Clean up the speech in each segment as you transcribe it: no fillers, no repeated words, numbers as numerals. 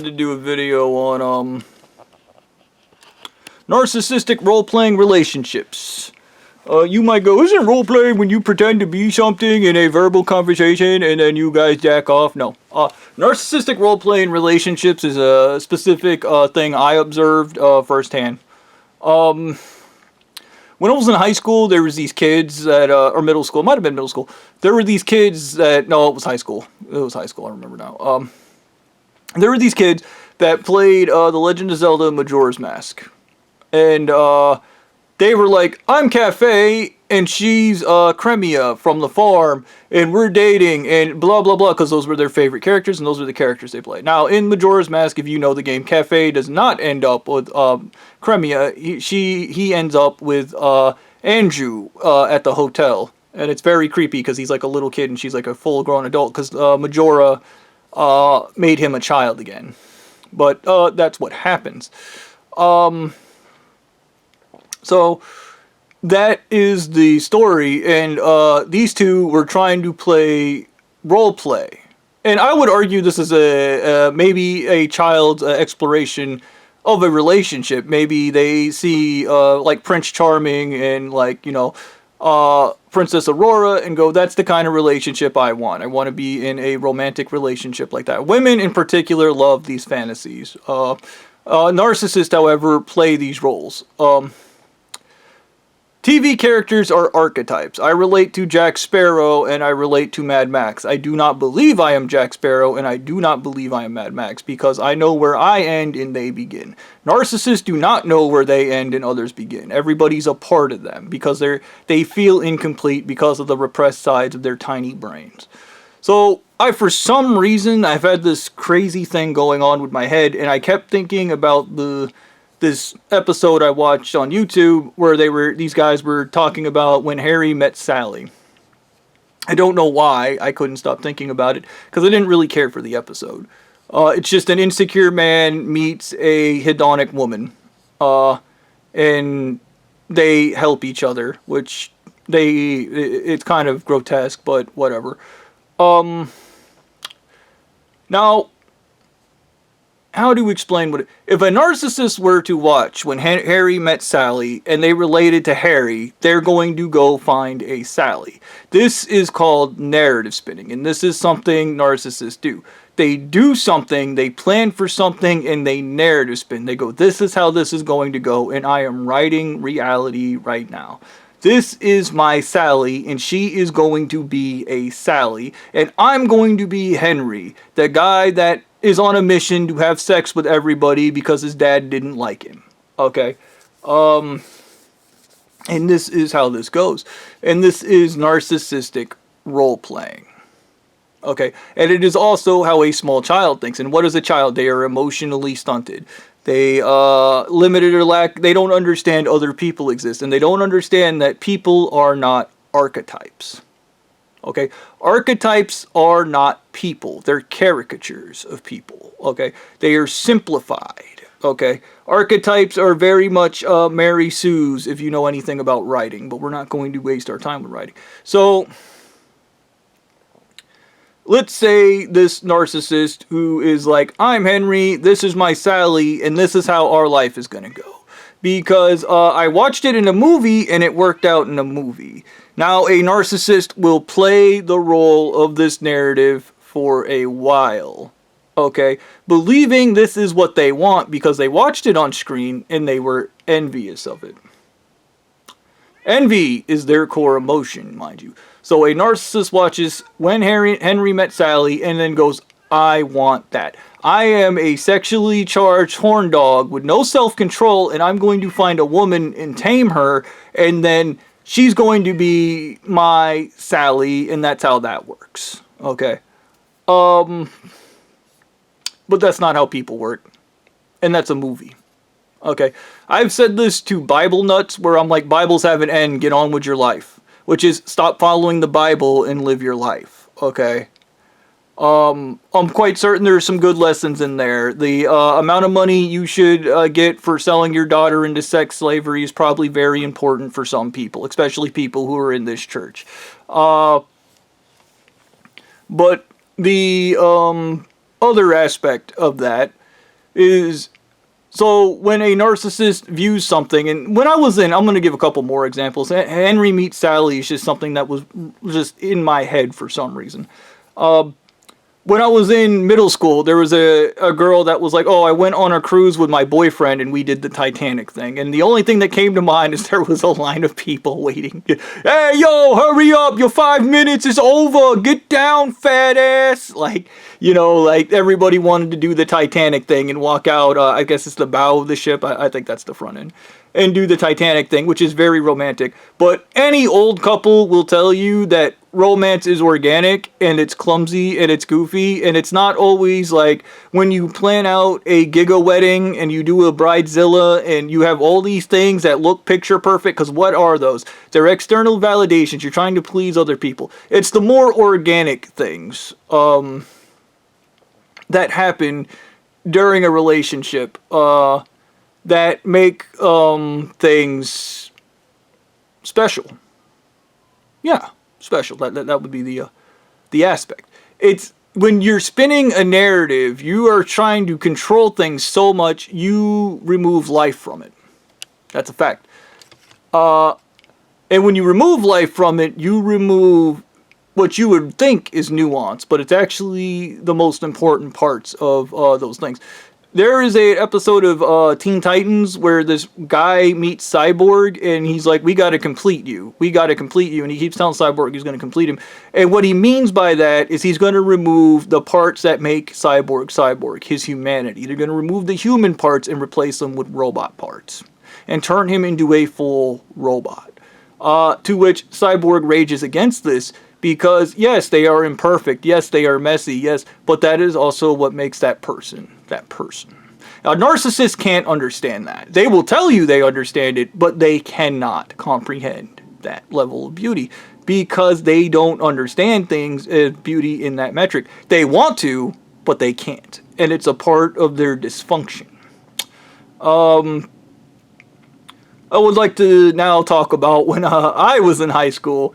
To do a video on narcissistic role-playing relationships. You might go, isn't role-playing when you pretend to be something in a verbal conversation and then you guys jack off? No. Narcissistic role-playing relationships is a specific thing I observed firsthand. When I was in high school, there was these kids that, or middle school, it might have been middle school. There were these kids that, no, it was high school. It was high school, I remember now. There were these kids that played The Legend of Zelda Majora's Mask. And they were like, I'm Cafe, and she's Cremia from the farm, and we're dating, and blah, blah, blah, because those were their favorite characters, and those were the characters they played. Now, in Majora's Mask, if you know the game, Cafe does not end up with Cremia. He ends up with Andrew at the hotel. And it's very creepy, because he's like a little kid, and she's like a full-grown adult, because Majora made him a child again. But that's what happens. So that is the story, and these two were trying to play role play. And I would argue this is maybe a child's exploration of a relationship. Maybe they see like Prince Charming and like, you know, Princess Aurora and go, that's the kind of relationship I want. I want to be in a romantic relationship like that. Women in particular love these fantasies. Narcissists, however, play these roles. TV characters are archetypes. I relate to Jack Sparrow and I relate to Mad Max. I do not believe I am Jack Sparrow and I do not believe I am Mad Max because I know where I end and they begin. Narcissists do not know where they end and others begin. Everybody's a part of them because they feel incomplete because of the repressed sides of their tiny brains. So for some reason, I've had this crazy thing going on with my head and I kept thinking about this episode I watched on YouTube where these guys were talking about when Harry met Sally. I don't know why I couldn't stop thinking about it because I didn't really care for the episode. It's just an insecure man meets a hedonic woman, and they help each other, which it's kind of grotesque, but whatever. Now, how do you explain if a narcissist were to watch when Harry met Sally and they related to Harry, they're going to go find a Sally. This is called narrative spinning, and this is something narcissists do. They do something, they plan for something, and they narrative spin. They go, this is how this is going to go, and I am writing reality right now. This is my Sally, and she is going to be a Sally, and I'm going to be Henry, the guy that is on a mission to have sex with everybody because his dad didn't like him. Okay? And this is how this goes. And this is narcissistic role-playing. Okay? And it is also how a small child thinks. And what is a child? They are emotionally stunted. They limited or they don't understand other people exist. And they don't understand that people are not archetypes. Okay, archetypes are not people. They're caricatures of people. Okay, they are simplified. Okay, archetypes are very much Mary Sue's if you know anything about writing, but we're not going to waste our time with writing. So, let's say this narcissist who is like, I'm Henry, this is my Sally, and this is how our life is going to go. Because I watched it in a movie and it worked out in a movie. Now, a narcissist will play the role of this narrative for a while, okay? Believing this is what they want because they watched it on screen and they were envious of it. Envy is their core emotion, mind you. So a narcissist watches when Henry met Sally and then goes, I want that. I am a sexually charged horn dog with no self-control and I'm going to find a woman and tame her and then she's going to be my Sally, and that's how that works. Okay. But that's not how people work. And that's a movie. Okay. I've said this to Bible nuts where I'm like, Bibles have an end, get on with your life. Which is, stop following the Bible and live your life. Okay. I'm quite certain there's some good lessons in there. The amount of money you should get for selling your daughter into sex slavery is probably very important for some people, especially people who are in this church. But the other aspect of that is so when a narcissist views something, and when I was in, I'm going to give a couple more examples. Henry Meets Sally is just something that was just in my head for some reason. When I was in middle school, there was a girl that was like, oh, I went on a cruise with my boyfriend and we did the Titanic thing. And the only thing that came to mind is there was a line of people waiting. Hey, yo, hurry up. Your 5 minutes is over. Get down, fat ass. Like, you know, like everybody wanted to do the Titanic thing and walk out. I guess it's the bow of the ship. I think that's the front end. And do the Titanic thing, which is very romantic. But any old couple will tell you that romance is organic and it's clumsy and it's goofy, and it's not always like when you plan out a giga wedding and you do a bridezilla and you have all these things that look picture perfect, because what are those? They're external validations. You're trying to please other people. It's the more organic things that happen during a relationship that make things special. Yeah, special. That would be the aspect. It's when you're spinning a narrative, you are trying to control things so much, you remove life from it. That's a fact. And when you remove life from it, you remove what you would think is nuance, but it's actually the most important parts of those things. There is an episode of Teen Titans where this guy meets Cyborg and he's like, we gotta complete you. We gotta complete you. And he keeps telling Cyborg he's gonna complete him. And what he means by that is he's gonna remove the parts that make Cyborg, his humanity. They're gonna remove the human parts and replace them with robot parts. And turn him into a full robot. To which Cyborg rages against this because, yes, they are imperfect. Yes, they are messy. Yes, but that is also what makes that person. Now, narcissists can't understand that. They will tell you they understand it, but they cannot comprehend that level of beauty because they don't understand things as beauty in that metric. They want to, but they can't. And it's a part of their dysfunction. I would like to now talk about when I was in high school.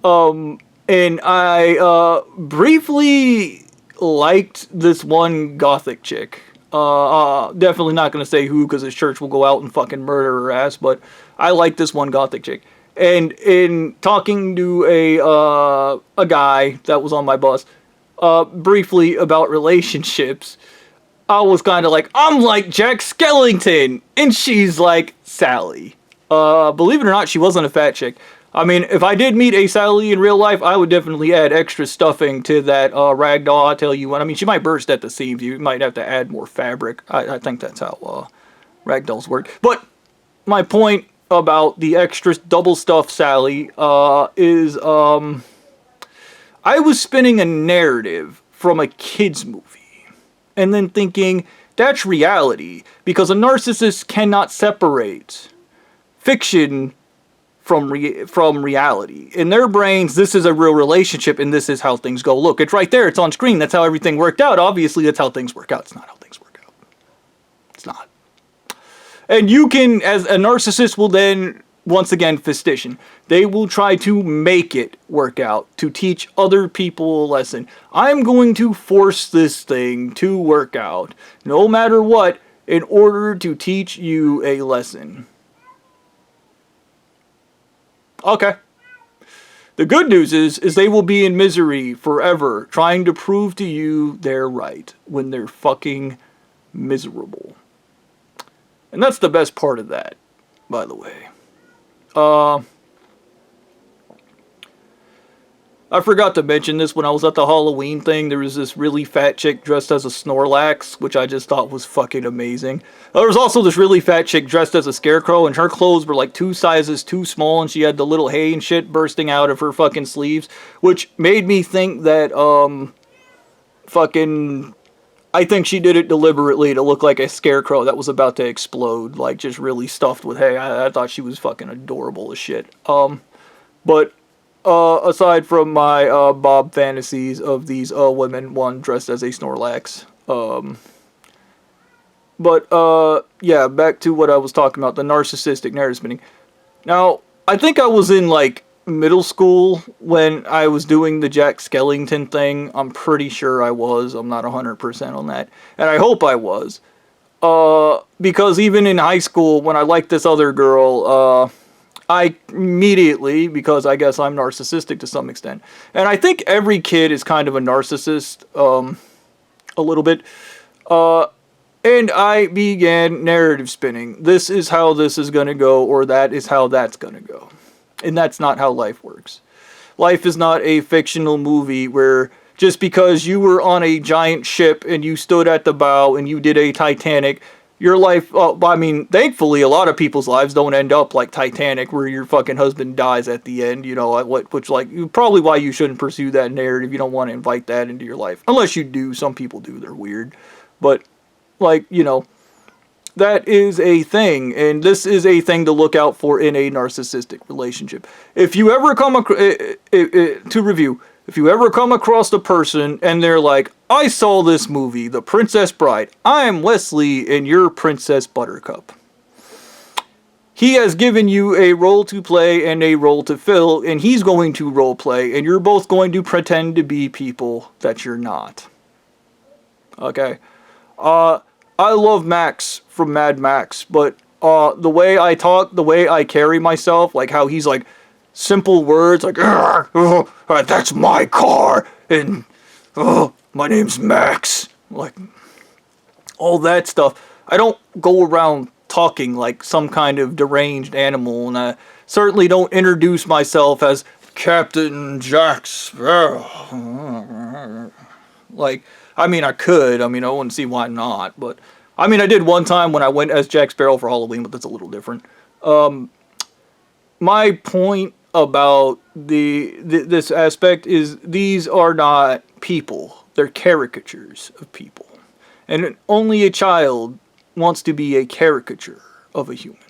And I briefly liked this one gothic chick. Definitely not going to say who because his church will go out and fucking murder her ass, but I like this one gothic chick. And in talking to a guy that was on my bus, briefly about relationships, I was kind of like, I'm like Jack Skellington, and she's like Sally. Believe it or not, she wasn't a fat chick. I mean, if I did meet a Sally in real life, I would definitely add extra stuffing to that ragdoll. I'll tell you what. I mean, she might burst at the seams. You might have to add more fabric. I think that's how ragdolls work. But my point about the extra double stuff Sally is I was spinning a narrative from a kid's movie and then thinking that's reality because a narcissist cannot separate fiction from reality. In their brains, this is a real relationship and this is how things go. Look, it's right there. It's on screen. That's how everything worked out. Obviously, that's how things work out. It's not how things work out. It's not. And you can, as a narcissist will then, once again, fistician. They will try to make it work out, to teach other people a lesson. I'm going to force this thing to work out, no matter what, in order to teach you a lesson. Okay. The good news is they will be in misery forever, trying to prove to you they're right when they're fucking miserable. And that's the best part of that, by the way. I forgot to mention this when I was at the Halloween thing. There was this really fat chick dressed as a Snorlax, which I just thought was fucking amazing. There was also this really fat chick dressed as a scarecrow, and her clothes were like 2 sizes too small, and she had the little hay and shit bursting out of her fucking sleeves, which made me think that, I think she did it deliberately to look like a scarecrow that was about to explode, like just really stuffed with hay. I thought she was fucking adorable as shit. But aside from my Bob fantasies of these women, one dressed as a Snorlax. Yeah, back to what I was talking about, the narcissistic narrative spinning. Now, I think I was in, like, middle school when I was doing the Jack Skellington thing. I'm pretty sure I was. I'm not 100% on that. And I hope I was. Because even in high school, when I liked this other girl, I immediately, because I guess I'm narcissistic to some extent, and I think every kid is kind of a narcissist, a little bit, and I began narrative spinning. This is how this is going to go, or that is how that's going to go. And that's not how life works. Life is not a fictional movie where just because you were on a giant ship and you stood at the bow and you did a Titanic, your life, I mean, thankfully a lot of people's lives don't end up like Titanic where your fucking husband dies at the end, you know, which like, probably why you shouldn't pursue that narrative. You don't want to invite that into your life. Unless you do. Some people do. They're weird. But, like, you know, that is a thing, and this is a thing to look out for in a narcissistic relationship. If you ever come across, to review, if you ever come across a person and they're like, I saw this movie, The Princess Bride, I'm Wesley and you're Princess Buttercup. He has given you a role to play and a role to fill, and he's going to role play, and you're both going to pretend to be people that you're not. Okay? I love Max from Mad Max, but the way I talk, the way I carry myself, like how he's like simple words like that's my car and my name's Max, like all that stuff. I don't go around talking like some kind of deranged animal, and I certainly don't introduce myself as Captain Jack Sparrow. Like, I mean, I could. I mean, I wouldn't see why not. But, I mean, I did one time when I went as Jack Sparrow for Halloween, but that's a little different. My point about this aspect is these are not people. They're caricatures of people. And only a child wants to be a caricature of a human.